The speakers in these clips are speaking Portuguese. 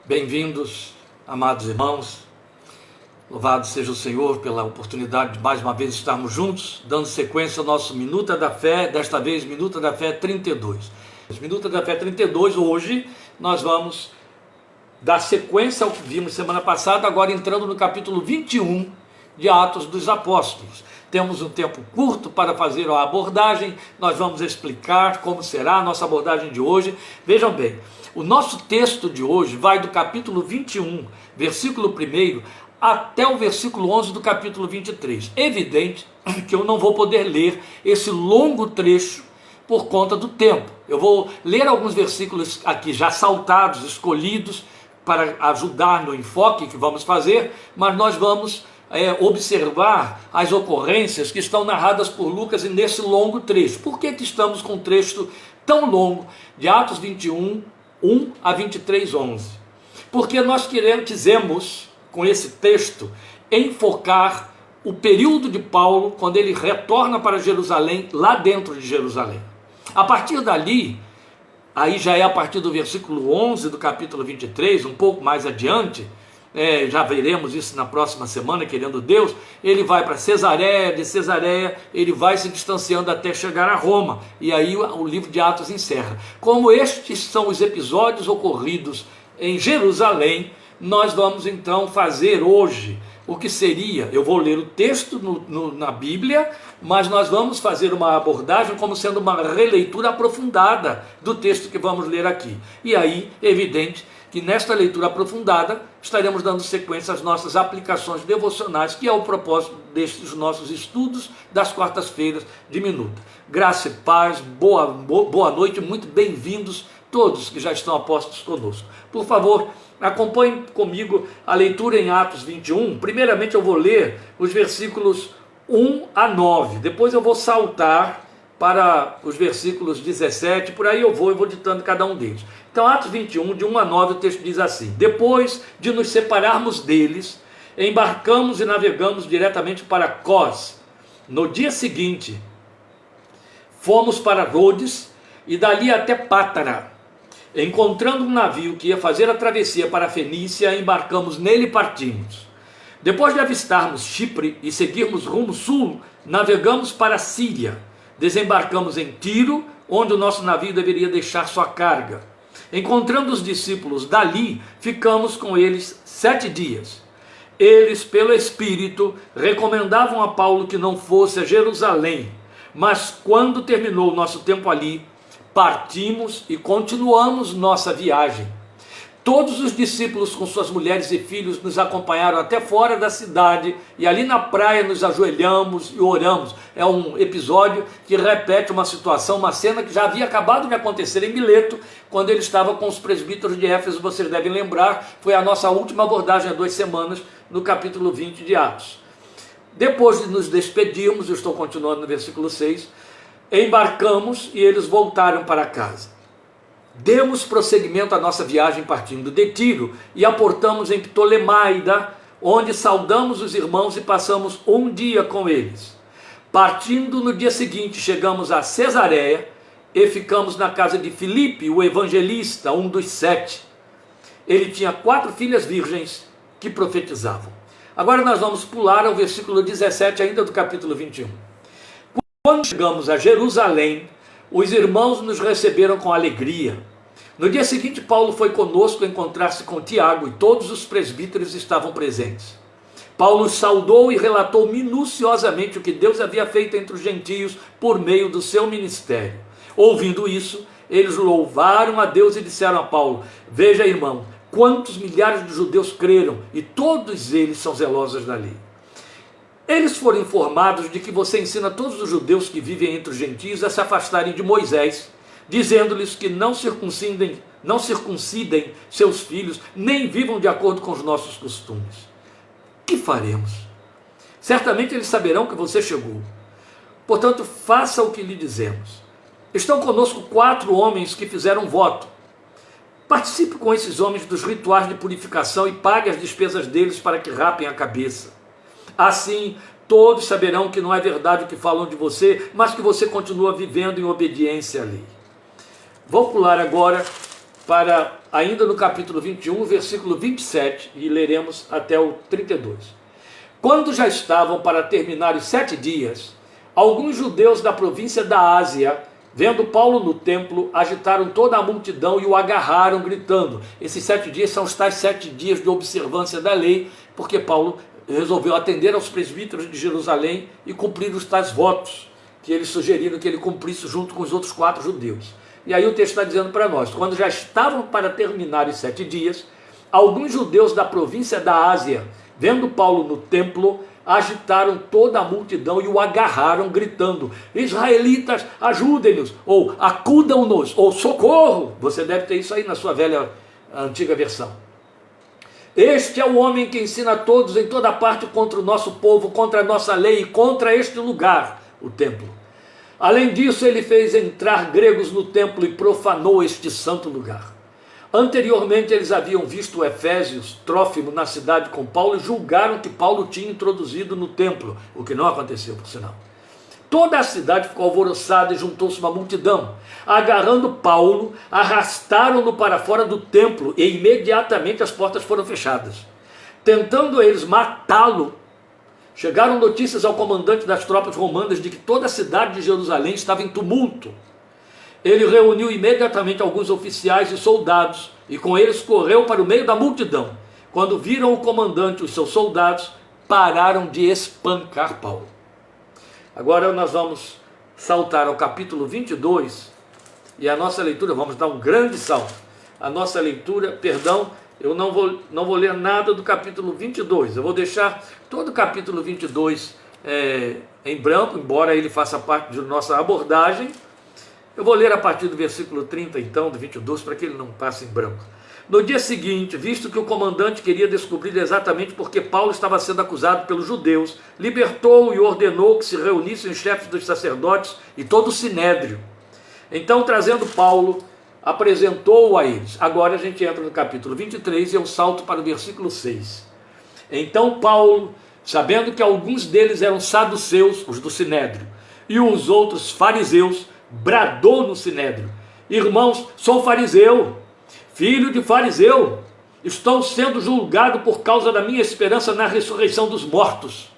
Bem-vindos, amados irmãos. Louvado seja o Senhor pela oportunidade de mais uma vez estarmos juntos, dando sequência ao nosso Minuta da Fé, desta vez Minuta da Fé 32. Minuta da Fé 32, hoje nós vamos dar sequência ao que vimos semana passada, agora entrando no capítulo 21 de Atos dos Apóstolos. Temos um tempo curto para fazer a abordagem, nós vamos explicar como será a nossa abordagem de hoje. Vejam bem, o nosso texto de hoje vai do capítulo 21, versículo 1, até o versículo 11 do capítulo 23. É evidente que eu não vou poder ler esse longo trecho por conta do tempo. Eu vou ler alguns versículos aqui já saltados, escolhidos, para ajudar no enfoque que vamos fazer, mas nós vamos observar as ocorrências que estão narradas por Lucas e nesse longo trecho. Por que estamos com um trecho tão longo de Atos 21, 1 a 23, 11? Porque nós quisemos, com esse texto, enfocar o período de Paulo, quando ele retorna para Jerusalém, lá dentro de Jerusalém. A partir dali, aí já é a partir do versículo 11 do capítulo 23, um pouco mais adiante, já veremos isso na próxima semana, querendo Deus, ele vai para Cesareia, de Cesareia ele vai se distanciando até chegar a Roma, e aí o livro de Atos encerra. Como estes são os episódios ocorridos em Jerusalém, nós vamos então fazer hoje o que seria, eu vou ler o texto na Bíblia, mas nós vamos fazer uma abordagem como sendo uma releitura aprofundada do texto que vamos ler aqui. E aí, é evidente que nesta leitura aprofundada estaremos dando sequência às nossas aplicações devocionais, que é o propósito destes nossos estudos das quartas-feiras de Minuta. Graça e paz, boa noite, muito bem-vindos todos que já estão apostos conosco. Por favor, acompanhem comigo a leitura em Atos 21. Primeiramente eu vou ler os versículos 1 a 9, depois eu vou saltar para os versículos 17, por aí eu vou ditando cada um deles. Então, Atos 21, de 1 a 9, o texto diz assim: depois de nos separarmos deles, embarcamos e navegamos diretamente para Cós. No dia seguinte, fomos para Rhodes e dali até Pátara. Encontrando um navio que ia fazer a travessia para a Fenícia, embarcamos nele e partimos. Depois de avistarmos Chipre e seguirmos rumo sul, navegamos para a Síria. Desembarcamos em Tiro, onde o nosso navio deveria deixar sua carga. Encontrando os discípulos dali, ficamos com eles 7 dias. Eles, pelo Espírito, recomendavam a Paulo que não fosse a Jerusalém, mas quando terminou o nosso tempo ali, partimos e continuamos nossa viagem. Todos os discípulos com suas mulheres e filhos nos acompanharam até fora da cidade e ali na praia nos ajoelhamos e oramos. É um episódio que repete uma situação, uma cena que já havia acabado de acontecer em Mileto, quando ele estava com os presbíteros de Éfeso. Vocês devem lembrar, foi a nossa última abordagem há 2 semanas no capítulo 20 de Atos. Depois de nos despedirmos, eu estou continuando no versículo 6, embarcamos e eles voltaram para casa. Demos prosseguimento à nossa viagem partindo de Tiro e aportamos em Ptolemaida, onde saudamos os irmãos e passamos um dia com eles. Partindo no dia seguinte, chegamos a Cesareia e ficamos na casa de Filipe, o evangelista, um dos 7. Ele tinha 4 filhas virgens que profetizavam. Agora nós vamos pular ao versículo 17 ainda do capítulo 21. Quando chegamos a Jerusalém, os irmãos nos receberam com alegria. No dia seguinte, Paulo foi conosco encontrar-se com Tiago e todos os presbíteros estavam presentes. Paulo saudou e relatou minuciosamente o que Deus havia feito entre os gentios por meio do seu ministério. Ouvindo isso, eles louvaram a Deus e disseram a Paulo: veja, irmão, quantos milhares de judeus creram e todos eles são zelosos da lei. Eles foram informados de que você ensina todos os judeus que vivem entre os gentios a se afastarem de Moisés, dizendo-lhes que não circuncidem seus filhos, nem vivam de acordo com os nossos costumes. Que faremos? Certamente eles saberão que você chegou. Portanto, faça o que lhe dizemos. Estão conosco 4 homens que fizeram voto. Participe com esses homens dos rituais de purificação e pague as despesas deles para que rapem a cabeça. Assim, todos saberão que não é verdade o que falam de você, mas que você continua vivendo em obediência à lei. Vou pular agora para, ainda no capítulo 21, versículo 27, e leremos até o 32. Quando já estavam para terminar os 7 dias, alguns judeus da província da Ásia, vendo Paulo no templo, agitaram toda a multidão e o agarraram, gritando. Esses 7 dias são os tais 7 dias de observância da lei, porque Paulo resolveu atender aos presbíteros de Jerusalém e cumprir os tais votos que eles sugeriram que ele cumprisse junto com os outros 4 judeus. E aí o texto está dizendo para nós, quando já estavam para terminar os 7 dias, alguns judeus da província da Ásia, vendo Paulo no templo, agitaram toda a multidão e o agarraram, gritando: israelitas, ajudem-nos, ou acudam-nos, ou socorro. Você deve ter isso aí na sua antiga versão. Este é o homem que ensina a todos em toda parte contra o nosso povo, contra a nossa lei e contra este lugar, o templo. Além disso, ele fez entrar gregos no templo e profanou este santo lugar. Anteriormente, eles haviam visto Efésios, Trófimo, na cidade com Paulo e julgaram que Paulo tinha introduzido no templo, o que não aconteceu, por sinal. Toda a cidade ficou alvoroçada e juntou-se uma multidão. Agarrando Paulo, arrastaram-no para fora do templo e imediatamente as portas foram fechadas. Tentando eles matá-lo, chegaram notícias ao comandante das tropas romanas de que toda a cidade de Jerusalém estava em tumulto. Ele reuniu imediatamente alguns oficiais e soldados e com eles correu para o meio da multidão. Quando viram o comandante e os seus soldados, pararam de espancar Paulo. Agora nós vamos saltar ao capítulo 22 e a nossa leitura, vamos dar um grande salto. A nossa leitura, eu não vou ler nada do capítulo 22, eu vou deixar todo o capítulo 22 em branco, embora ele faça parte de nossa abordagem. Eu vou ler a partir do versículo 30, então, do 22, para que ele não passe em branco. No dia seguinte, visto que o comandante queria descobrir exatamente por que Paulo estava sendo acusado pelos judeus, libertou-o e ordenou que se reunissem os chefes dos sacerdotes e todo o sinédrio. Então, trazendo Paulo, apresentou-o a eles. Agora a gente entra no capítulo 23 e eu salto para o versículo 6. Então Paulo, sabendo que alguns deles eram saduceus, os do sinédrio, e os outros fariseus, bradou no sinédrio: irmãos, sou fariseu, filho de fariseu, estou sendo julgado por causa da minha esperança na ressurreição dos mortos.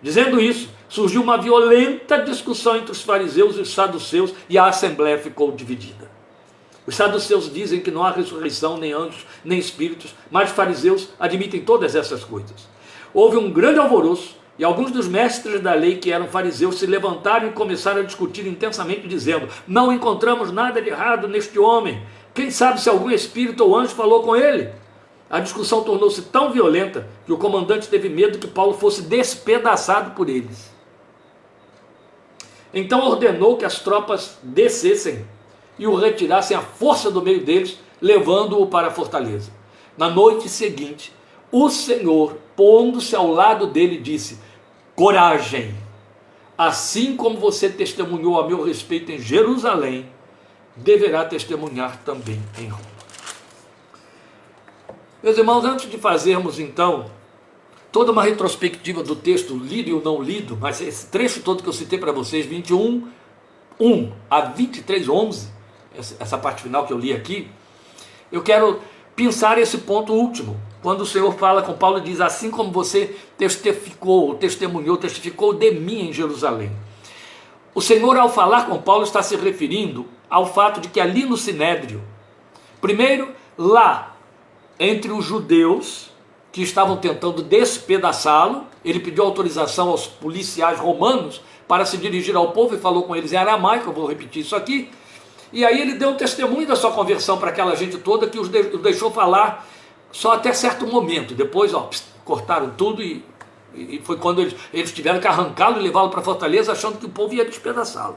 Dizendo isso, surgiu uma violenta discussão entre os fariseus e os saduceus e a assembleia ficou dividida. Os saduceus dizem que não há ressurreição, nem anjos, nem espíritos, mas os fariseus admitem todas essas coisas. Houve um grande alvoroço e alguns dos mestres da lei que eram fariseus se levantaram e começaram a discutir intensamente, dizendo: não encontramos nada de errado neste homem. Quem sabe se algum espírito ou anjo falou com ele? A discussão tornou-se tão violenta que o comandante teve medo que Paulo fosse despedaçado por eles. Então ordenou que as tropas descessem e o retirassem à força do meio deles, levando-o para a fortaleza. Na noite seguinte, o Senhor, pondo-se ao lado dele, disse: coragem, assim como você testemunhou a meu respeito em Jerusalém, deverá testemunhar também em Roma. Meus irmãos, antes de fazermos então toda uma retrospectiva do texto lido e o não lido, mas esse trecho todo que eu citei para vocês, 21, 1 a 23, 11, essa parte final que eu li aqui, eu quero pensar esse ponto último, quando o Senhor fala com Paulo e diz: assim como você testificou de mim em Jerusalém. O Senhor, ao falar com Paulo, está se referindo ao fato de que ali no sinédrio, primeiro lá entre os judeus que estavam tentando despedaçá-lo, ele pediu autorização aos policiais romanos para se dirigir ao povo e falou com eles em aramaico, eu vou repetir isso aqui, e aí ele deu um testemunho da sua conversão para aquela gente toda, que os deixou falar só até certo momento. Depois cortaram tudo e foi quando eles tiveram que arrancá-lo e levá-lo para a fortaleza, achando que o povo ia despedaçá-lo.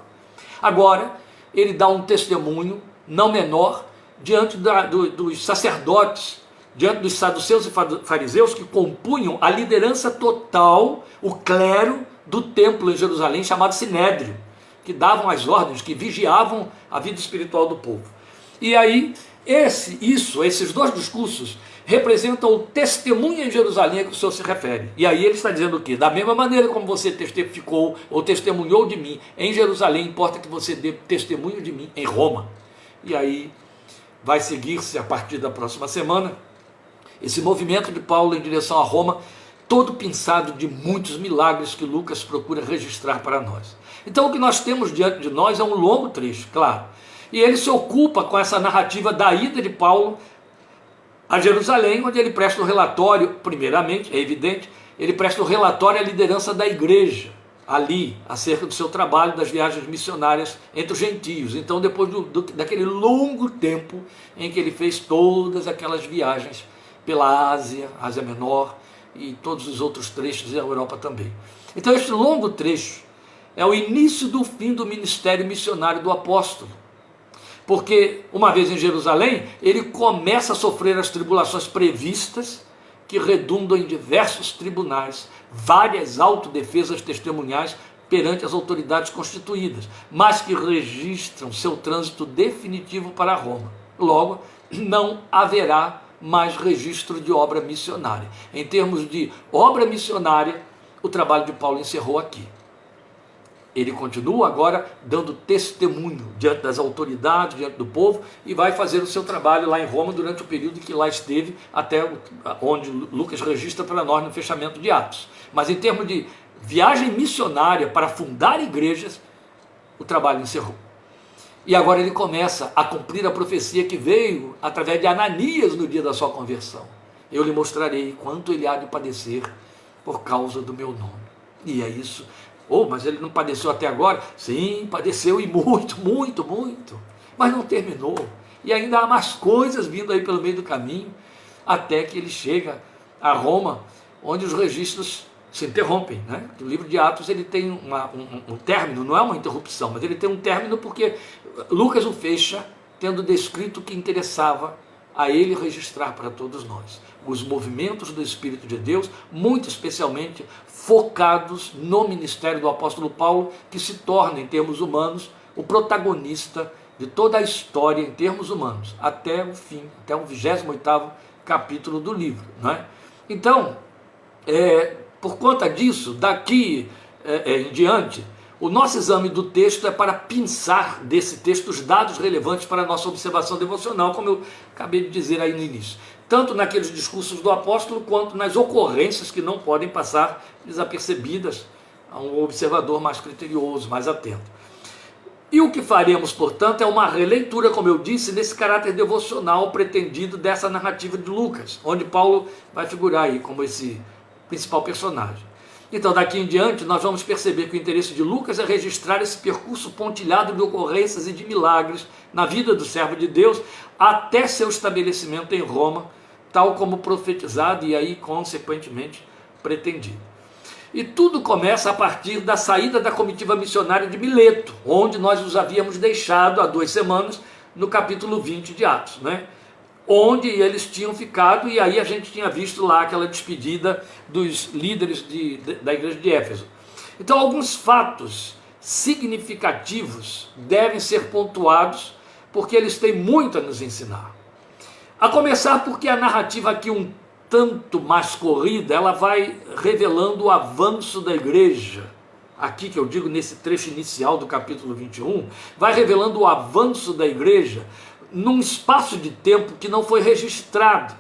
Agora ele dá um testemunho não menor diante dos sacerdotes, diante dos saduceus e fariseus que compunham a liderança total, o clero do templo em Jerusalém, chamado sinédrio, que davam as ordens, que vigiavam a vida espiritual do povo. E aí, esses dois discursos representam o testemunho em Jerusalém a que o Senhor se refere. E aí ele está dizendo o quê? Da mesma maneira como você testificou ou testemunhou de mim em Jerusalém, importa que você dê testemunho de mim em Roma. E aí vai seguir-se a partir da próxima semana, esse movimento de Paulo em direção a Roma, todo pinçado de muitos milagres que Lucas procura registrar para nós. Então o que nós temos diante de nós é um longo trecho, claro, e ele se ocupa com essa narrativa da ida de Paulo a Jerusalém, onde ele presta o relatório, primeiramente, é evidente, ele presta o relatório à liderança da igreja, ali, acerca do seu trabalho, das viagens missionárias entre os gentios. Então, depois daquele longo tempo em que ele fez todas aquelas viagens pela Ásia, Ásia Menor e todos os outros trechos, e a Europa também. Então, este longo trecho é o início do fim do ministério missionário do apóstolo. Porque, uma vez em Jerusalém, ele começa a sofrer as tribulações previstas, que redundam em diversos tribunais, várias autodefesas testemunhais perante as autoridades constituídas, mas que registram seu trânsito definitivo para Roma. Logo, não haverá mais registro de obra missionária. Em termos de obra missionária, o trabalho de Paulo encerrou aqui. Ele continua agora dando testemunho diante das autoridades, diante do povo, e vai fazer o seu trabalho lá em Roma durante o período que lá esteve, até onde Lucas registra para nós no fechamento de Atos. Mas em termos de viagem missionária para fundar igrejas, o trabalho encerrou. E agora ele começa a cumprir a profecia que veio através de Ananias no dia da sua conversão. Eu lhe mostrarei quanto ele há de padecer por causa do meu nome. E é isso. Oh, mas ele não padeceu até agora? Sim, padeceu e muito, muito, muito. Mas não terminou. E ainda há mais coisas vindo aí pelo meio do caminho, até que ele chega a Roma, onde os registros se interrompem, né? O livro de Atos ele tem um término, não é uma interrupção, mas ele tem um término porque Lucas o fecha, tendo descrito o que interessava a ele registrar para todos nós. Os movimentos do Espírito de Deus, muito especialmente focados no ministério do apóstolo Paulo, que se torna, em termos humanos, o protagonista de toda a história em termos humanos, até o fim, até o 28º capítulo do livro, não é? Então, por conta disso, daqui em diante, o nosso exame do texto é para pinçar desse texto os dados relevantes para a nossa observação devocional, como eu acabei de dizer aí no início. Tanto naqueles discursos do apóstolo, quanto nas ocorrências que não podem passar desapercebidas a um observador mais criterioso, mais atento. E o que faremos, portanto, é uma releitura, como eu disse, nesse caráter devocional pretendido dessa narrativa de Lucas, onde Paulo vai figurar aí como esse principal personagem. Então, daqui em diante, nós vamos perceber que o interesse de Lucas é registrar esse percurso pontilhado de ocorrências e de milagres na vida do servo de Deus, até seu estabelecimento em Roma, tal como profetizado e aí, consequentemente, pretendido. E tudo começa a partir da saída da comitiva missionária de Mileto, onde nós os havíamos deixado há 2 semanas, no capítulo 20 de Atos, né? Onde eles tinham ficado, e aí a gente tinha visto lá aquela despedida dos líderes da igreja de Éfeso. Então, alguns fatos significativos devem ser pontuados, porque eles têm muito a nos ensinar. A começar porque a narrativa aqui um tanto mais corrida, ela vai revelando o avanço da igreja. Aqui que eu digo nesse trecho inicial do capítulo 21, vai revelando o avanço da igreja num espaço de tempo que não foi registrado,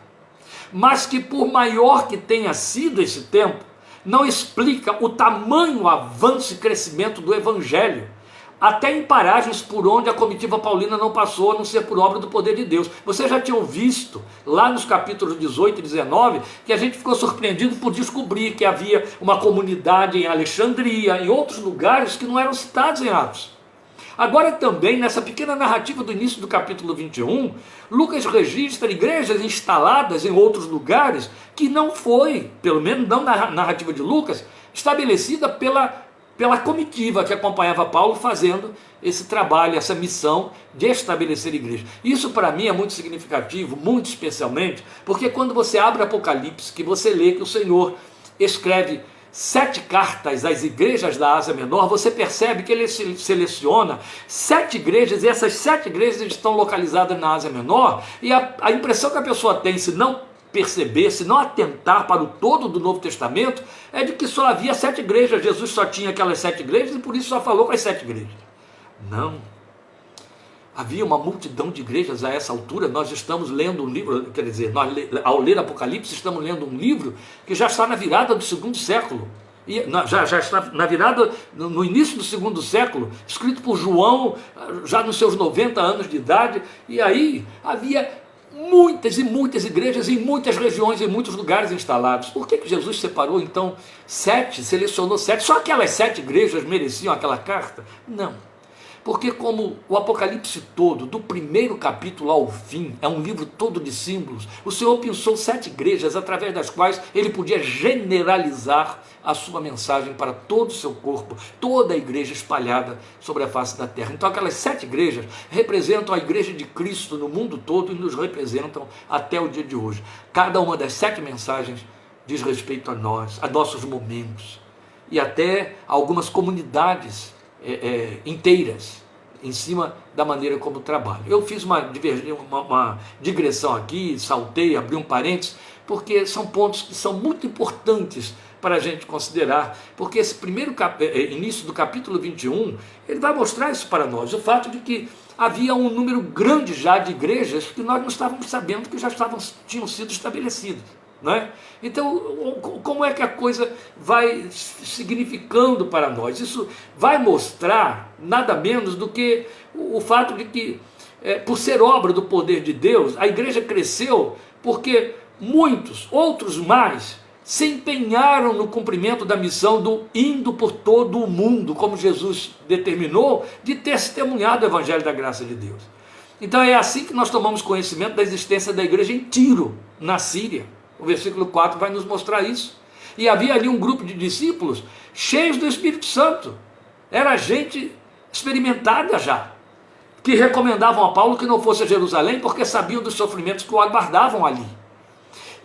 mas que por maior que tenha sido esse tempo, não explica o tamanho, avanço e crescimento do evangelho, até em paragens por onde a comitiva paulina não passou, a não ser por obra do poder de Deus. Vocês já tinham visto, lá nos capítulos 18 e 19, que a gente ficou surpreendido por descobrir que havia uma comunidade em Alexandria, em outros lugares que não eram citados em Atos. Agora também, nessa pequena narrativa do início do capítulo 21, Lucas registra igrejas instaladas em outros lugares que não foi, pelo menos não na narrativa de Lucas, estabelecida pela comitiva que acompanhava Paulo fazendo esse trabalho, essa missão de estabelecer igreja. Isso para mim é muito significativo, muito especialmente, porque quando você abre Apocalipse, que você lê que o Senhor escreve 7 cartas às igrejas da Ásia Menor, você percebe que ele seleciona 7 igrejas, e essas 7 igrejas estão localizadas na Ásia Menor, e a impressão que a pessoa tem, se não perceber, se não atentar para o todo do Novo Testamento, é de que só havia 7 igrejas, Jesus só tinha aquelas 7 igrejas, e por isso só falou com as 7 igrejas. Não. Havia uma multidão de igrejas a essa altura. Nós estamos lendo um livro, quer dizer, ao ler Apocalipse, estamos lendo um livro que já está na virada do segundo século. E já está na virada, no início do segundo século, escrito por João, já nos seus 90 anos de idade. E aí havia muitas e muitas igrejas em muitas regiões, em muitos lugares instalados. Por que Jesus separou então 7, selecionou 7? Só aquelas 7 igrejas mereciam aquela carta? Não. Porque como o Apocalipse todo, do primeiro capítulo ao fim, é um livro todo de símbolos, o Senhor pensou 7 igrejas através das quais ele podia generalizar a sua mensagem para todo o seu corpo, toda a igreja espalhada sobre a face da terra. Então aquelas 7 igrejas representam a igreja de Cristo no mundo todo e nos representam até o dia de hoje. Cada uma das 7 mensagens diz respeito a nós, a nossos momentos e até a algumas comunidades inteiras em cima da maneira como trabalho. Eu fiz uma digressão aqui, saltei, abri um parênteses, porque são pontos que são muito importantes para a gente considerar, porque esse primeiro início do capítulo 21, ele vai mostrar isso para nós, o fato de que havia um número grande já de igrejas que nós não estávamos sabendo que já tinham sido estabelecidas. Não é? Então, como é que a coisa vai significando para nós? Isso vai mostrar nada menos do que o fato de que, por ser obra do poder de Deus, a igreja cresceu porque muitos, outros mais, se empenharam no cumprimento da missão do indo por todo o mundo, como Jesus determinou, de testemunhar do Evangelho da graça de Deus. Então é assim que nós tomamos conhecimento da existência da igreja em Tiro, na Síria. O versículo 4 vai nos mostrar isso. E havia ali um grupo de discípulos cheios do Espírito Santo. Era gente experimentada já, que recomendavam a Paulo que não fosse a Jerusalém, porque sabiam dos sofrimentos que o aguardavam ali.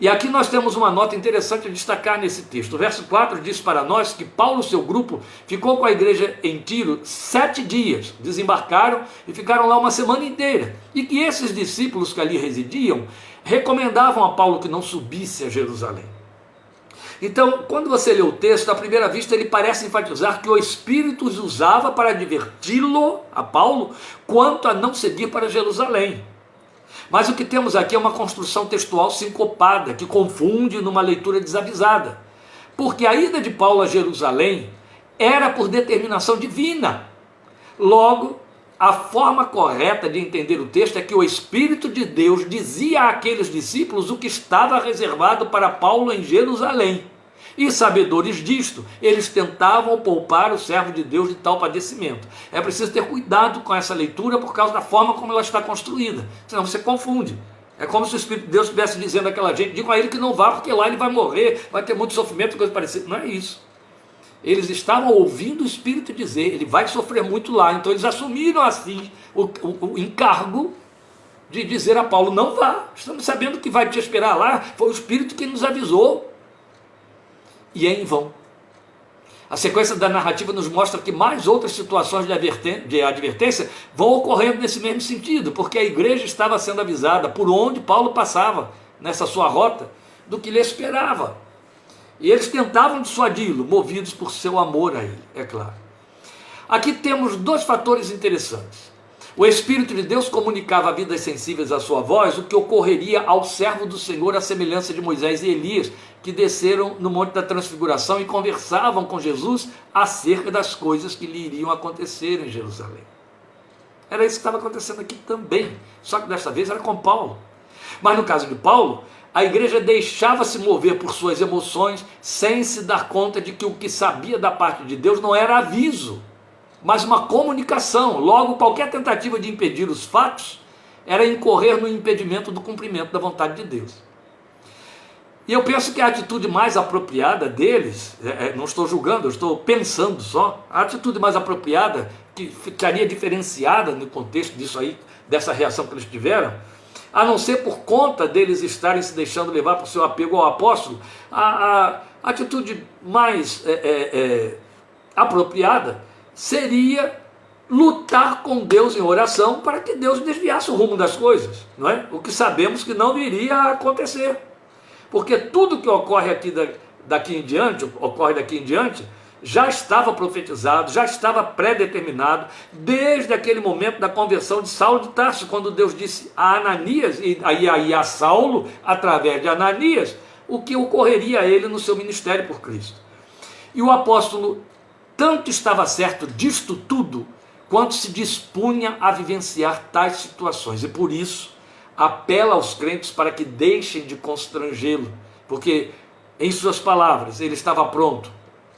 E aqui nós temos uma nota interessante a destacar nesse texto. O verso 4 diz para nós que Paulo e seu grupo ficou com a igreja em Tiro 7 dias, desembarcaram e ficaram lá uma semana inteira. E que esses discípulos que ali residiam recomendavam a Paulo que não subisse a Jerusalém. Então, quando você lê o texto, à primeira vista ele parece enfatizar que o Espírito os usava para adverti-lo, a Paulo, quanto a não seguir para Jerusalém. Mas o que temos aqui é uma construção textual sincopada, que confunde numa leitura desavisada. Porque a ida de Paulo a Jerusalém era por determinação divina. Logo, a forma correta de entender o texto é que o Espírito de Deus dizia àqueles discípulos o que estava reservado para Paulo em Jerusalém. E sabedores disto, eles tentavam poupar o servo de Deus de tal padecimento. É preciso ter cuidado com essa leitura por causa da forma como ela está construída, senão você confunde. É como se o Espírito de Deus estivesse dizendo àquela gente, digam a ele que não vá, porque lá ele vai morrer, vai ter muito sofrimento, coisa parecida. Não é isso. Eles estavam ouvindo o Espírito dizer, ele vai sofrer muito lá, então eles assumiram assim o encargo de dizer a Paulo, não vá, estamos sabendo que vai te esperar lá, foi o Espírito que nos avisou. E é em vão. A sequência da narrativa nos mostra que mais outras situações de advertência vão ocorrendo nesse mesmo sentido, porque a igreja estava sendo avisada por onde Paulo passava nessa sua rota, do que lhe esperava. E eles tentavam dissuadi-lo, movidos por seu amor a ele, é claro. Aqui temos 2 fatores interessantes. O Espírito de Deus comunicava a vidas sensíveis à sua voz o que ocorreria ao servo do Senhor à semelhança de Moisés e Elias, que desceram no Monte da Transfiguração e conversavam com Jesus acerca das coisas que lhe iriam acontecer em Jerusalém. Era isso que estava acontecendo aqui também, só que desta vez era com Paulo. Mas no caso de Paulo, a igreja deixava-se mover por suas emoções sem se dar conta de que o que sabia da parte de Deus não era aviso, mas uma comunicação. Logo, qualquer tentativa de impedir os fatos era incorrer no impedimento do cumprimento da vontade de Deus. E eu penso que a atitude mais apropriada deles, não estou julgando, eu estou pensando só, a atitude mais apropriada, que ficaria diferenciada no contexto disso aí, dessa reação que eles tiveram, a não ser por conta deles estarem se deixando levar por seu apego ao apóstolo, a atitude mais apropriada seria lutar com Deus em oração para que Deus desviasse o rumo das coisas, não é? O que sabemos que não iria a acontecer, porque tudo que ocorre aqui daqui em diante, já estava profetizado, já estava pré-determinado, desde aquele momento da conversão de Saulo de Tarso, quando Deus disse a Ananias, e aí a Saulo, através de Ananias, o que ocorreria a ele no seu ministério por Cristo. E o apóstolo tanto estava certo disto tudo, quanto se dispunha a vivenciar tais situações, e por isso apela aos crentes para que deixem de constrangê-lo, porque, em suas palavras, ele estava pronto,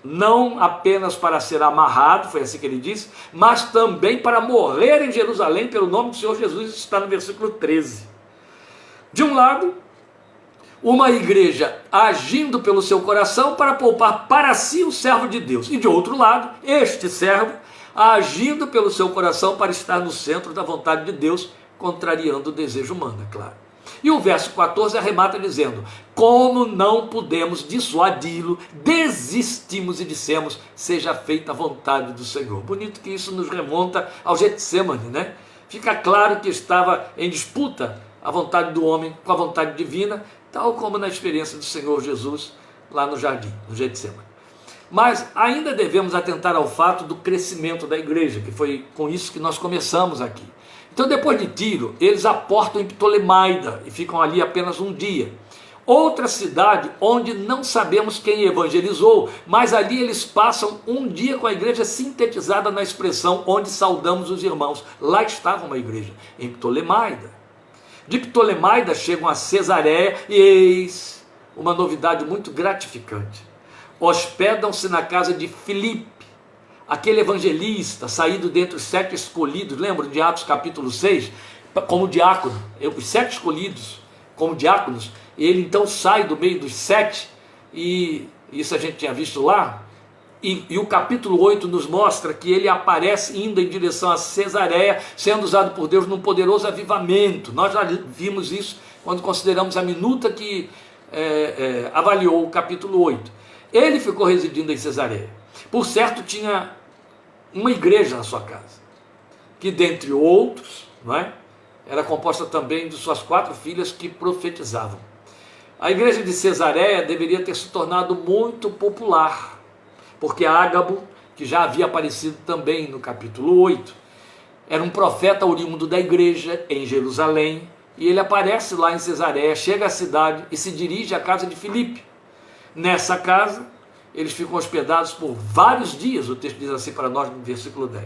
não apenas para ser amarrado, foi assim que ele disse, mas também para morrer em Jerusalém pelo nome do Senhor Jesus, isso está no versículo 13. De um lado, uma igreja agindo pelo seu coração para poupar para si o servo de Deus, e de outro lado, este servo agindo pelo seu coração para estar no centro da vontade de Deus, contrariando o desejo humano, é claro. E o verso 14 arremata dizendo: como não pudemos dissuadi-lo, desistimos e dissemos, seja feita a vontade do Senhor. Bonito que isso nos remonta ao Getsemane, né? Fica claro que estava em disputa a vontade do homem com a vontade divina, tal como na experiência do Senhor Jesus lá no jardim, no Getsemane. Mas ainda devemos atentar ao fato do crescimento da igreja, que foi com isso que nós começamos aqui. Então, depois de Tiro, eles aportam em Ptolemaida e ficam ali apenas um dia. Outra cidade onde não sabemos quem evangelizou, mas ali eles passam um dia com a igreja sintetizada na expressão onde saudamos os irmãos. Lá estava uma igreja, em Ptolemaida. De Ptolemaida chegam a Cesareia e eis uma novidade muito gratificante. Hospedam-se na casa de Filipe, aquele evangelista saído dentre os 7 escolhidos, lembram de Atos capítulo 6, como diácono, os 7 escolhidos como diáconos, ele então sai do meio dos 7, e isso a gente tinha visto lá, e o capítulo 8 nos mostra que ele aparece indo em direção a Cesareia, sendo usado por Deus num poderoso avivamento. Nós já vimos isso quando consideramos a minuta que avaliou o capítulo 8. Ele ficou residindo em Cesareia. Por certo, tinha uma igreja na sua casa, que dentre outros, não é, era composta também de suas 4 filhas que profetizavam. A igreja de Cesareia deveria ter se tornado muito popular, porque Ágabo, que já havia aparecido também no capítulo 8, era um profeta oriundo da igreja em Jerusalém, e ele aparece lá em Cesareia, chega à cidade e se dirige à casa de Filipe. Nessa casa, eles ficam hospedados por vários dias, o texto diz assim para nós no versículo 10.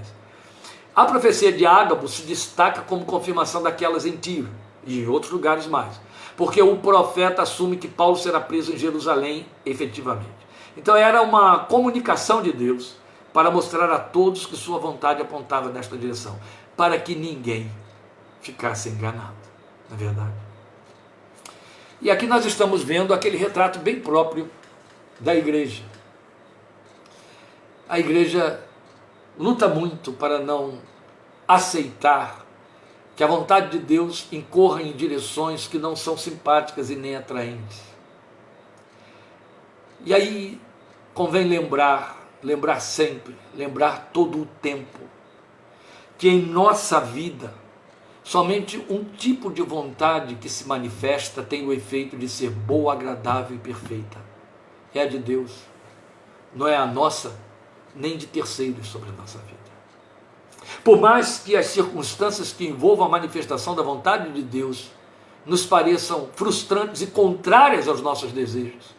A profecia de Ágabo se destaca como confirmação daquelas em Tiro e em outros lugares mais, porque o profeta assume que Paulo será preso em Jerusalém efetivamente. Então era uma comunicação de Deus para mostrar a todos que sua vontade apontava nesta direção, para que ninguém ficasse enganado, não é verdade? E aqui nós estamos vendo aquele retrato bem próprio da igreja. A igreja luta muito para não aceitar que a vontade de Deus incorra em direções que não são simpáticas e nem atraentes. E aí convém lembrar sempre, lembrar todo o tempo, que em nossa vida, somente um tipo de vontade que se manifesta tem o efeito de ser boa, agradável e perfeita. É a de Deus, não é a nossa, nem de terceiros sobre a nossa vida. Por mais que as circunstâncias que envolvam a manifestação da vontade de Deus nos pareçam frustrantes e contrárias aos nossos desejos,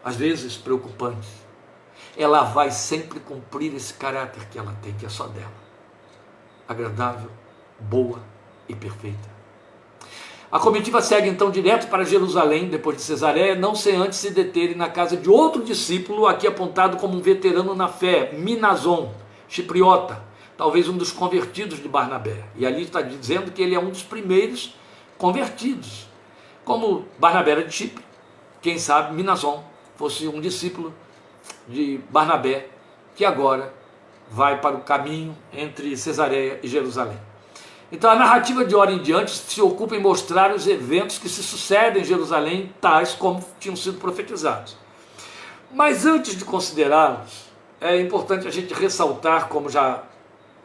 às vezes preocupantes, ela vai sempre cumprir esse caráter que ela tem, que é só dela, agradável, boa e perfeita. A comitiva segue então direto para Jerusalém, depois de Cesareia, não sem antes se deterem na casa de outro discípulo, aqui apontado como um veterano na fé, Minason, chipriota, talvez um dos convertidos de Barnabé. E ali está dizendo que ele é um dos primeiros convertidos. Como Barnabé era de Chipre, quem sabe Minason fosse um discípulo de Barnabé, que agora vai para o caminho entre Cesareia e Jerusalém. Então a narrativa de hora em diante se ocupa em mostrar os eventos que se sucedem em Jerusalém, tais como tinham sido profetizados. Mas antes de considerá-los, é importante a gente ressaltar, como já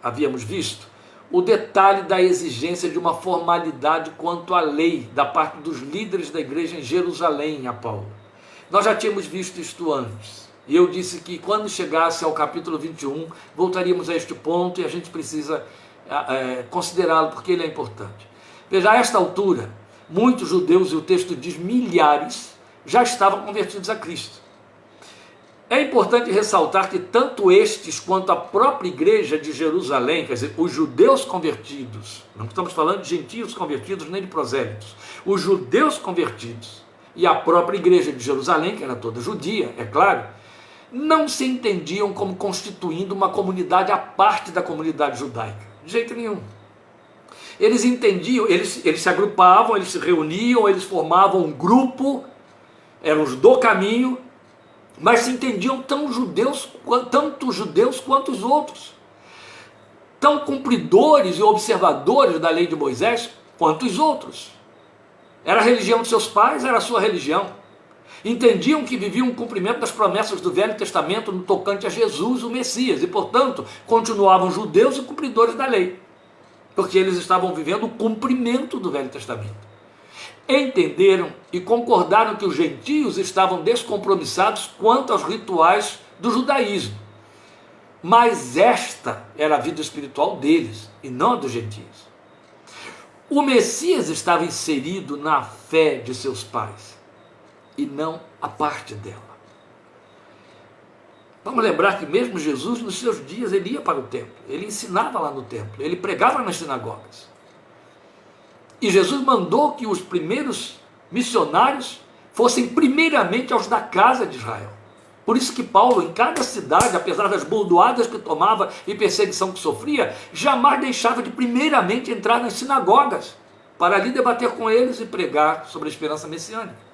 havíamos visto, o detalhe da exigência de uma formalidade quanto à lei da parte dos líderes da igreja em Jerusalém a Paulo. Nós já tínhamos visto isto antes, E eu disse que quando chegasse ao capítulo 21, voltaríamos a este ponto e a gente precisa considerá-lo porque ele é importante. Veja, a esta altura, muitos judeus, e o texto diz milhares, já estavam convertidos a Cristo. É importante ressaltar que tanto estes quanto a própria igreja de Jerusalém, quer dizer, os judeus convertidos, não estamos falando de gentios convertidos nem de prosélitos, os judeus convertidos e a própria igreja de Jerusalém, que era toda judia, é claro, não se entendiam como constituindo uma comunidade à parte da comunidade judaica, de jeito nenhum. Eles entendiam, eles se agrupavam, eles se reuniam, eles formavam um grupo, eram os do caminho, mas se entendiam tanto judeus quanto os outros, tão cumpridores e observadores da lei de Moisés quanto os outros. Era a religião de seus pais, era a sua religião. Entendiam que viviam o cumprimento das promessas do Velho Testamento no tocante a Jesus, o Messias, e portanto continuavam judeus e cumpridores da lei, porque eles estavam vivendo o cumprimento do Velho Testamento. Entenderam e concordaram que os gentios estavam descompromissados quanto aos rituais do judaísmo, mas esta era a vida espiritual deles e não a dos gentios. O Messias estava inserido na fé de seus pais e não a parte dela. Vamos lembrar que mesmo Jesus, nos seus dias, ele ia para o templo, ele ensinava lá no templo, ele pregava nas sinagogas. E Jesus mandou que os primeiros missionários fossem primeiramente aos da casa de Israel. Por isso que Paulo, em cada cidade, apesar das bordoadas que tomava e perseguição que sofria, jamais deixava de primeiramente entrar nas sinagogas, para ali debater com eles e pregar sobre a esperança messiânica.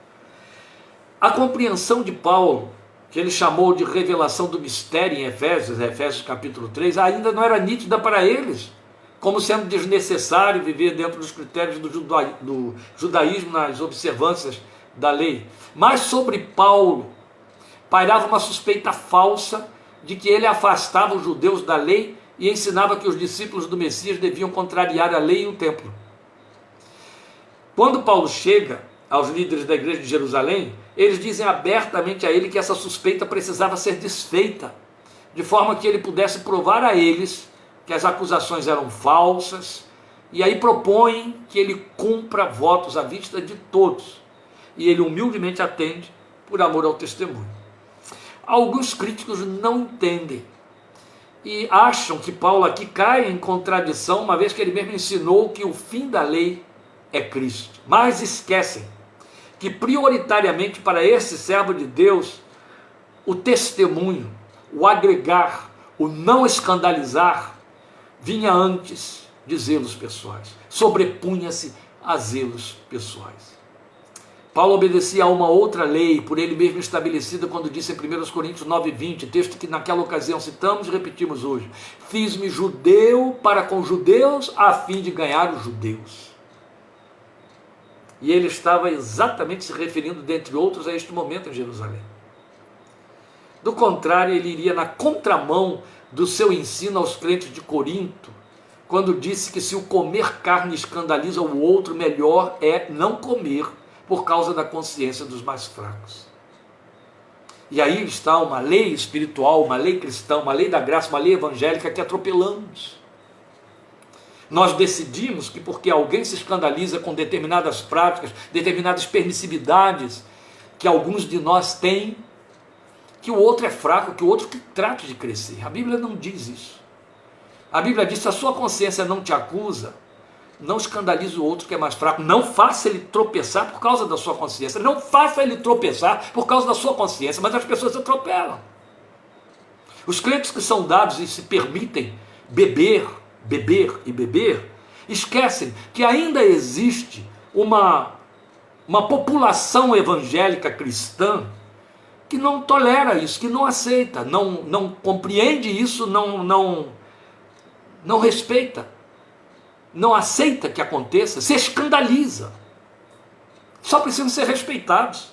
A compreensão de Paulo, que ele chamou de revelação do mistério em Efésios capítulo 3, ainda não era nítida para eles, como sendo desnecessário viver dentro dos critérios do judaísmo nas observâncias da lei. Mas sobre Paulo pairava uma suspeita falsa de que ele afastava os judeus da lei e ensinava que os discípulos do Messias deviam contrariar a lei e o templo. Quando Paulo chega aos líderes da igreja de Jerusalém, eles dizem abertamente a ele que essa suspeita precisava ser desfeita, de forma que ele pudesse provar a eles que as acusações eram falsas, e aí propõem que ele cumpra votos à vista de todos, e ele humildemente atende por amor ao testemunho. Alguns críticos não entendem e acham que Paulo aqui cai em contradição, uma vez que ele mesmo ensinou que o fim da lei é Cristo, mas esquecem que prioritariamente para esse servo de Deus, o testemunho, o agregar, o não escandalizar, vinha antes de zelos pessoais, sobrepunha-se a zelos pessoais. Paulo obedecia a uma outra lei, por ele mesmo estabelecida, quando disse em 1 Coríntios 9:20, texto que naquela ocasião citamos e repetimos hoje: fiz-me judeu para com judeus, a fim de ganhar os judeus. E ele estava exatamente se referindo, dentre outros, a este momento em Jerusalém. Do contrário, ele iria na contramão do seu ensino aos crentes de Corinto, quando disse que se o comer carne escandaliza o outro, melhor é não comer, por causa da consciência dos mais fracos. E aí está uma lei espiritual, uma lei cristã, uma lei da graça, uma lei evangélica que atropelamos. Nós decidimos que porque alguém se escandaliza com determinadas práticas, determinadas permissividades que alguns de nós têm, que o outro é fraco, que o outro que trate de crescer. A Bíblia não diz isso. A Bíblia diz: se a sua consciência não te acusa, não escandalize o outro que é mais fraco, não faça ele tropeçar por causa da sua consciência, não faça ele tropeçar por causa da sua consciência, mas as pessoas se atropelam. Os crentes que são dados e se permitem beber, esquecem que ainda existe uma população evangélica cristã que não tolera isso, que não aceita, não compreende isso, não respeita, não aceita que aconteça, se escandaliza. Só precisam ser respeitados.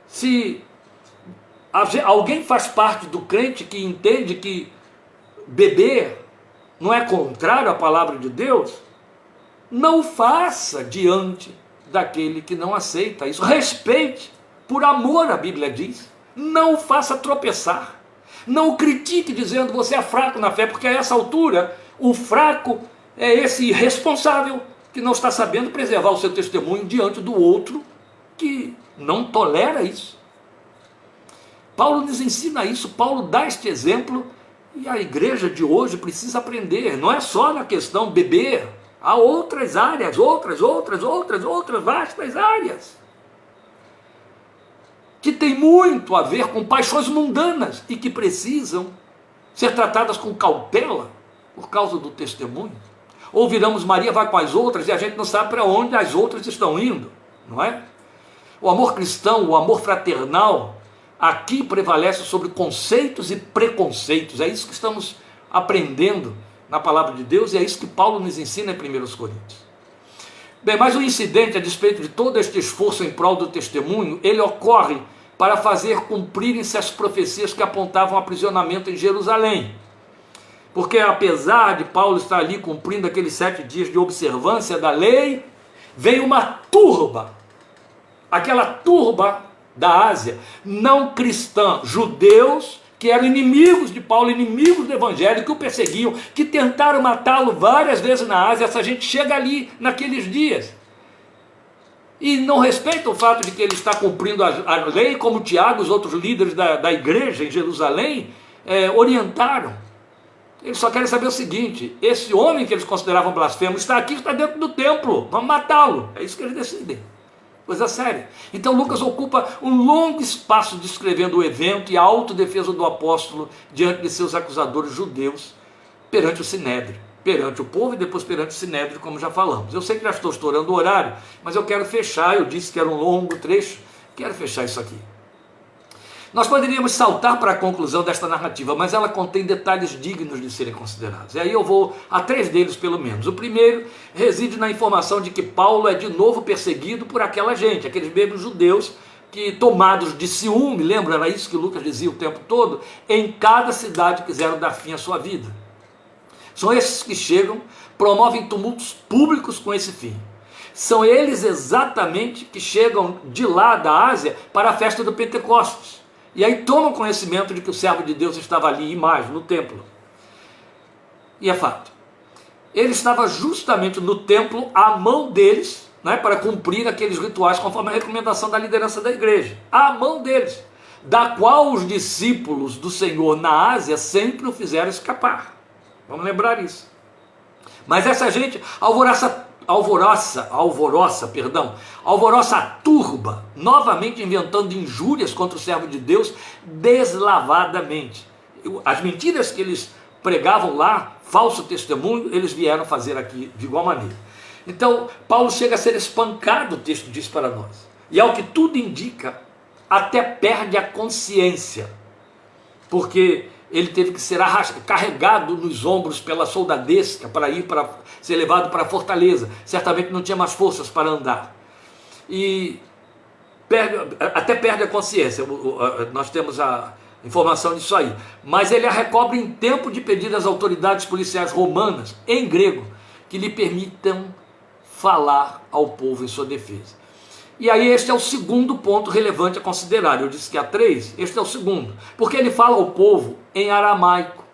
Se alguém faz parte do crente que entende que beber não é contrário à palavra de Deus, não o faça diante daquele que não aceita isso. Respeite por amor, a Bíblia diz. Não o faça tropeçar. Não o critique dizendo você é fraco na fé, porque a essa altura o fraco é esse irresponsável que não está sabendo preservar o seu testemunho diante do outro que não tolera isso. Paulo nos ensina isso, Paulo dá este exemplo e a igreja de hoje precisa aprender. Não é só na questão beber, há outras áreas, outras vastas áreas que tem muito a ver com paixões mundanas e que precisam ser tratadas com cautela por causa do testemunho. Ou viramos Maria vai com as outras e a gente não sabe para onde as outras estão indo, não é? O amor cristão, o amor fraternal, aqui prevalece sobre conceitos e preconceitos. É isso que estamos aprendendo na palavra de Deus e é isso que Paulo nos ensina em 1 Coríntios. Bem, mas o incidente, a despeito de todo este esforço em prol do testemunho, ele ocorre para fazer cumprirem-se as profecias que apontavam o aprisionamento em Jerusalém. Porque apesar de Paulo estar ali cumprindo aqueles 7 dias de observância da lei, veio uma turba, aquela turba da Ásia, não cristã, judeus, que eram inimigos de Paulo, inimigos do evangelho, que o perseguiam, que tentaram matá-lo várias vezes na Ásia. Essa gente chega ali naqueles dias e não respeita o fato de que ele está cumprindo a lei, como Tiago e os outros líderes da igreja em Jerusalém orientaram. Eles só querem saber o seguinte: esse homem que eles consideravam blasfemo está aqui, está dentro do templo, vamos matá-lo. É isso que eles decidem. Coisa séria. Então Lucas ocupa um longo espaço descrevendo o evento e a autodefesa do apóstolo diante de seus acusadores judeus perante o Sinédrio, perante o povo e depois perante o Sinédrio, como já falamos. Eu sei que já estou estourando o horário, mas eu quero fechar, eu disse que era um longo trecho, quero fechar isso aqui. Nós poderíamos saltar para a conclusão desta narrativa, mas ela contém detalhes dignos de serem considerados. E aí eu vou a 3 deles pelo menos. O primeiro reside na informação de que Paulo é de novo perseguido por aquela gente, aqueles mesmos judeus que, tomados de ciúme, lembra, era isso que Lucas dizia o tempo todo, em cada cidade quiseram dar fim à sua vida. São esses que chegam, promovem tumultos públicos com esse fim. São eles exatamente que chegam de lá da Ásia para a festa do Pentecostes. E aí tomam conhecimento de que o servo de Deus estava ali, mais no templo. E é fato. Ele estava justamente no templo à mão deles, né, para cumprir aqueles rituais conforme a recomendação da liderança da igreja. À mão deles, da qual os discípulos do Senhor na Ásia sempre o fizeram escapar. Vamos lembrar isso. Mas essa gente alvoroça a turba, novamente inventando injúrias contra o servo de Deus deslavadamente. As mentiras que eles pregavam lá, falso testemunho, eles vieram fazer aqui de igual maneira. Então, Paulo chega a ser espancado, o texto diz para nós. E ao que tudo indica, até perde a consciência, porque ele teve que ser carregado nos ombros pela soldadesca para ser levado para a fortaleza. Certamente não tinha mais forças para andar. E até perde a consciência. Nós temos a informação disso aí. Mas ele a recobre em tempo de pedir às autoridades policiais romanas, em grego, que lhe permitam falar ao povo em sua defesa. E aí este é o segundo ponto relevante a considerar. Eu disse que há 3, este é o segundo. Porque ele fala ao povo em aramaico,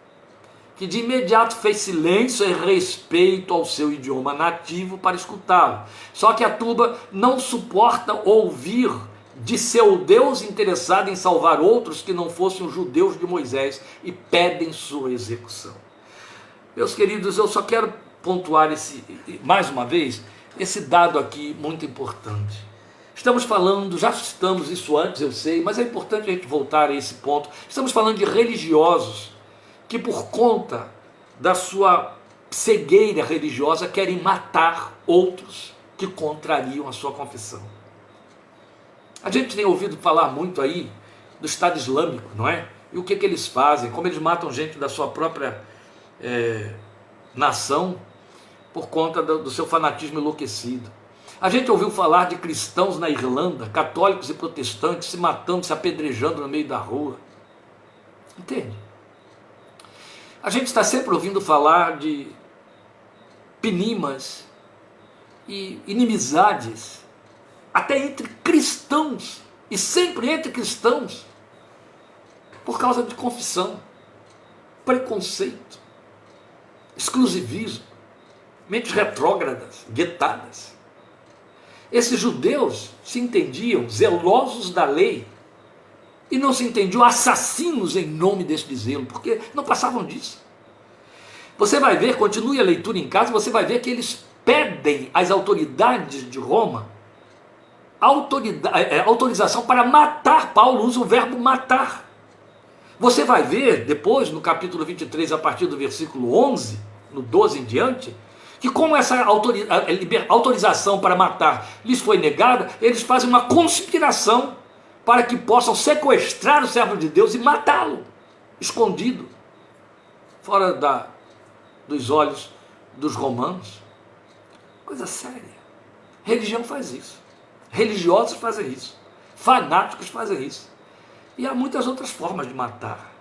que de imediato fez silêncio em respeito ao seu idioma nativo para escutá-lo. Só que a turba não suporta ouvir de seu Deus interessado em salvar outros que não fossem os judeus de Moisés e pedem sua execução. Meus queridos, eu só quero pontuar mais uma vez, esse dado aqui muito importante. Estamos falando, já citamos isso antes, eu sei, mas é importante a gente voltar a esse ponto. Estamos falando de religiosos que, por conta da sua cegueira religiosa, querem matar outros que contrariam a sua confissão. A gente tem ouvido falar muito aí do Estado Islâmico, não é? E o que eles fazem, como eles matam gente da sua própria nação por conta do seu fanatismo enlouquecido. A gente ouviu falar de cristãos na Irlanda, católicos e protestantes, se matando, se apedrejando no meio da rua. Entende? A gente está sempre ouvindo falar de pinimas e inimizades, até entre cristãos e sempre entre cristãos, por causa de confissão, preconceito, exclusivismo, mentes retrógradas, guetadas. Esses judeus se entendiam zelosos da lei e não se entendiam assassinos em nome deste zelo, porque não passavam disso. Você vai ver, continue a leitura em casa, você vai ver que eles pedem às autoridades de Roma autorização para matar. Paulo usa o verbo matar. Você vai ver depois, no capítulo 23, a partir do versículo 11, no 12 em diante, que como essa autorização para matar lhes foi negada, eles fazem uma conspiração para que possam sequestrar o servo de Deus e matá-lo, escondido, fora dos olhos dos romanos. Coisa séria. Religião faz isso. Religiosos fazem isso. Fanáticos fazem isso. E há muitas outras formas de matar.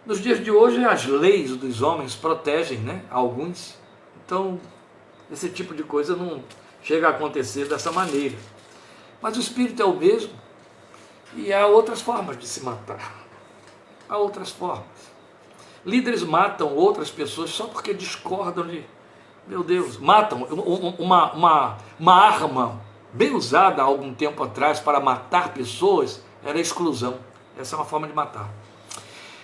Nos dias de hoje, as leis dos homens protegem, alguns. Então, esse tipo de coisa não chega a acontecer dessa maneira. Mas o espírito é o mesmo. E há outras formas de se matar. Há outras formas. Líderes matam outras pessoas só porque discordam de... Meu Deus, matam uma arma bem usada há algum tempo atrás para matar pessoas, era a exclusão. Essa é uma forma de matar.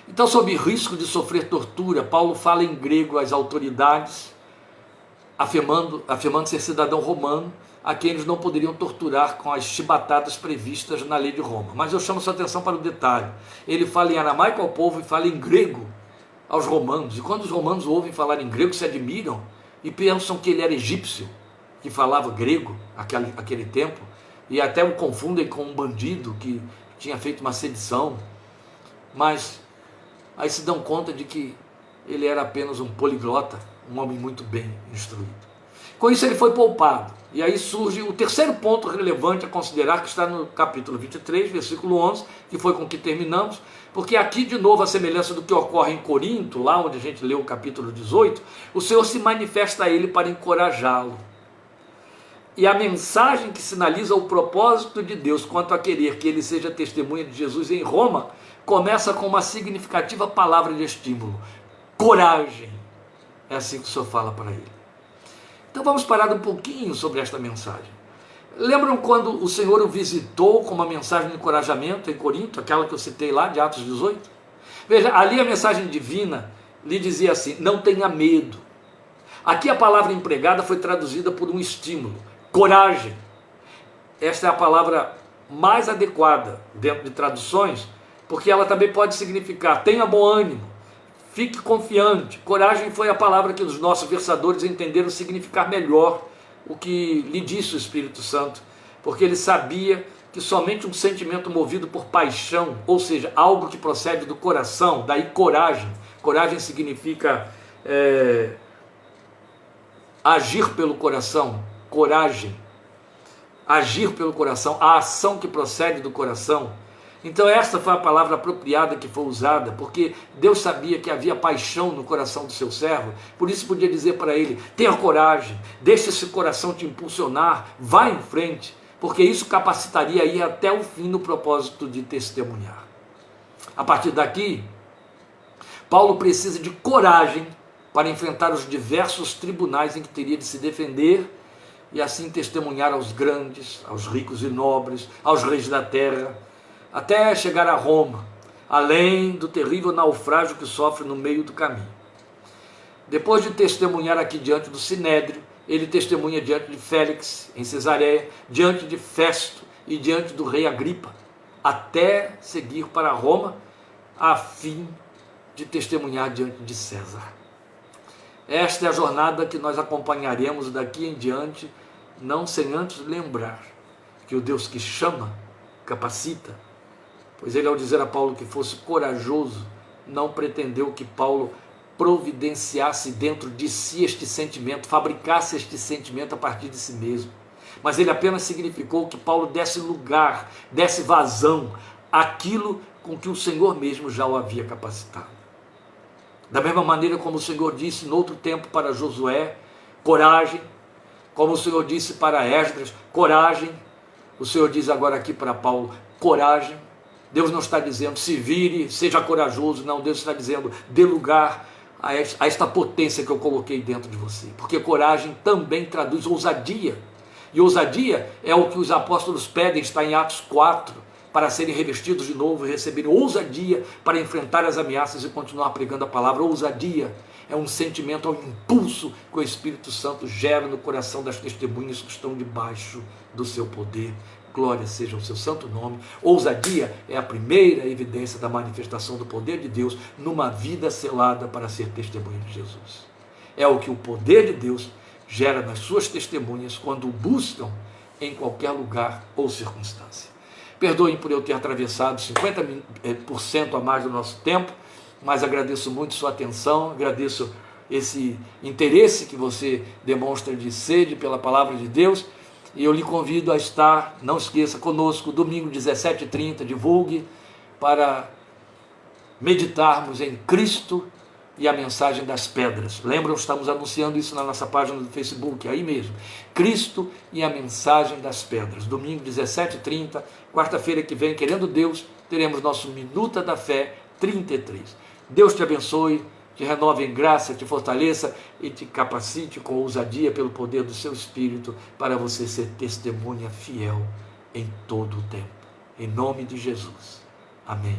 Então, sob risco de sofrer tortura, Paulo fala em grego às autoridades, afirmando ser cidadão romano, a quem eles não poderiam torturar com as chibatadas previstas na lei de Roma. Mas eu chamo sua atenção para o detalhe. Ele fala em aramaico ao povo e fala em grego aos romanos. E quando os romanos ouvem falar em grego, se admiram e pensam que ele era egípcio, que falava grego aquele tempo, e até o confundem com um bandido que tinha feito uma sedição, mas aí se dão conta de que ele era apenas um poliglota, um homem muito bem instruído. Com isso ele foi poupado, e aí surge o terceiro ponto relevante a considerar, que está no capítulo 23, versículo 11, que foi com que terminamos, porque aqui de novo a semelhança do que ocorre em Corinto, lá onde a gente leu o capítulo 18, o Senhor se manifesta a ele para encorajá-lo. E a mensagem que sinaliza o propósito de Deus quanto a querer que ele seja testemunha de Jesus em Roma, começa com uma significativa palavra de estímulo: coragem. É assim que o Senhor fala para ele. Então vamos parar um pouquinho sobre esta mensagem. Lembram quando o Senhor o visitou com uma mensagem de encorajamento em Corinto, aquela que eu citei lá de Atos 18? Veja, ali a mensagem divina lhe dizia assim: não tenha medo. Aqui a palavra empregada foi traduzida por um estímulo: coragem. Esta é a palavra mais adequada dentro de traduções, porque ela também pode significar tenha bom ânimo, fique confiante. Coragem foi a palavra que os nossos versadores entenderam significar melhor o que lhe disse o Espírito Santo, porque ele sabia que somente um sentimento movido por paixão, ou seja, algo que procede do coração, daí coragem. Coragem significa agir pelo coração, coragem, agir pelo coração, a ação que procede do coração. Então essa foi a palavra apropriada que foi usada, porque Deus sabia que havia paixão no coração do seu servo, por isso podia dizer para ele: tenha coragem, deixe esse coração te impulsionar, vá em frente, porque isso capacitaria a ir até o fim no propósito de testemunhar. A partir daqui, Paulo precisa de coragem para enfrentar os diversos tribunais em que teria de se defender e assim testemunhar aos grandes, aos ricos e nobres, aos reis da terra, até chegar a Roma, além do terrível naufrágio que sofre no meio do caminho. Depois de testemunhar aqui diante do Sinédrio, ele testemunha diante de Félix, em Cesareia, diante de Festo e diante do rei Agripa, até seguir para Roma, a fim de testemunhar diante de César. Esta é a jornada que nós acompanharemos daqui em diante, não sem antes lembrar que o Deus que chama, capacita, pois ele, ao dizer a Paulo que fosse corajoso, não pretendeu que Paulo providenciasse dentro de si este sentimento, fabricasse este sentimento a partir de si mesmo, mas ele apenas significou que Paulo desse lugar, desse vazão àquilo com que o Senhor mesmo já o havia capacitado. Da mesma maneira como o Senhor disse no outro tempo para Josué, coragem, como o Senhor disse para Esdras, coragem, O Senhor diz agora aqui para Paulo, coragem. Deus não está dizendo, se vire, seja corajoso. Não, Deus está dizendo, dê lugar a esta potência que eu coloquei dentro de você. Porque coragem também traduz ousadia. E ousadia é o que os apóstolos pedem, está em Atos 4, para serem revestidos de novo e receberem ousadia para enfrentar as ameaças e continuar pregando a palavra. Ousadia é um sentimento, é um impulso que o Espírito Santo gera no coração das testemunhas que estão debaixo do seu poder. Glória seja o seu santo nome. Ousadia é a primeira evidência da manifestação do poder de Deus numa vida selada para ser testemunha de Jesus. É o que o poder de Deus gera nas suas testemunhas quando o buscam em qualquer lugar ou circunstância. Perdoem por eu ter atravessado 50% a mais do nosso tempo, mas agradeço muito sua atenção, agradeço esse interesse que você demonstra de sede pela palavra de Deus, e eu lhe convido a estar, não esqueça, conosco, domingo 17h30, divulgue, para meditarmos em Cristo e a mensagem das pedras. Lembram, estamos anunciando isso na nossa página do Facebook, aí mesmo, Cristo e a mensagem das pedras, domingo 17h30, quarta-feira que vem, querendo Deus, teremos nosso Minuta da Fé 33. Deus te abençoe, te renove em graça, te fortaleça e te capacite com ousadia pelo poder do seu Espírito para você ser testemunha fiel em todo o tempo. Em nome de Jesus. Amém.